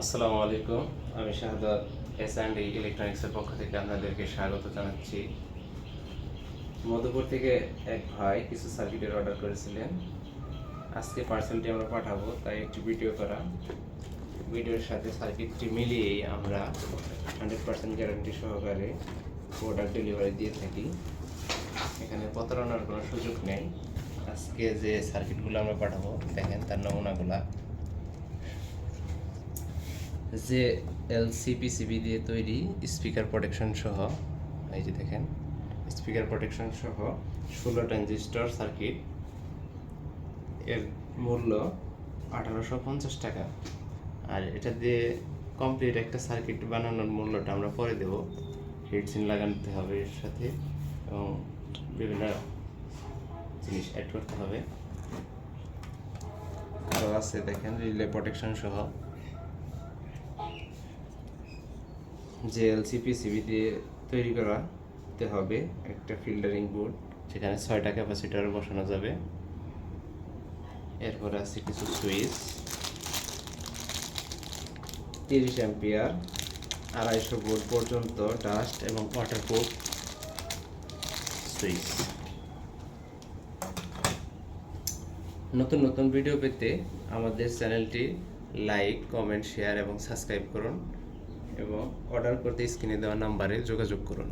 আসসালামু আলাইকুম। আমি শাহাদাত এস&ই ইলেকট্রনিক্সের পক্ষ থেকে আপনাদেরকে স্বাগত জানাচ্ছি। মধুপুর থেকে এক ভাই কিছু সার্কিটের অর্ডার করেছিলেন। আজকে পার্সেলটি আমরা পাঠাবো, তাই একটি ভিডিও করা। ভিডিওর সাথে সার্কিটটি মিলিয়েই আমরা 100% গ্যারান্টি সহকারে প্রোডাক্ট ডেলিভারি দিয়ে থাকি। এখানে প্রতারণার কোনো সুযোগ নেই। আজকে যে সার্কিটগুলো আমরা পাঠাবো, দেখেন তার নমুনাগুলা যে এলসিপিসিবি দিয়ে তৈরি স্পিকার প্রোটেকশন সহ, এই যে দেখেন স্পিকার প্রোটেকশন সহ 16 ট্রানজিস্টর সার্কিট। এর মূল্য 1850 টাকা। আর এটা দিয়ে কমপ্লিট একটা সার্কিট বানানোর মূল্যটা আমরা পরে দেব। হিটসিন লাগাতে হবে এর সাথে এবং বিভিন্ন জিনিস অ্যাড করতে হবে। আরও আছে দেখেন রিলে প্রোটেকশন সহ, যে এলসিপিসিবি দিয়ে তৈরি করাতে হবে একটা ফিল্টারিং বোর্ড, সেখানে 6টা ক্যাপাসিটার বসানো যাবে। এরপরে আছে কিছু সুইচ, 30 অ্যাম্পিয়ার 250 ভোল্ট পর্যন্ত ডাস্ট এবং ওয়াটারপ্রুফ সুইচ। নতুন নতুন ভিডিও পেতে আমাদের চ্যানেলটি লাইক, কমেন্ট, শেয়ার এবং সাবস্ক্রাইব করুন এবং অর্ডার করতে স্ক্রিনে দেওয়া নাম্বারে যোগাযোগ করুন।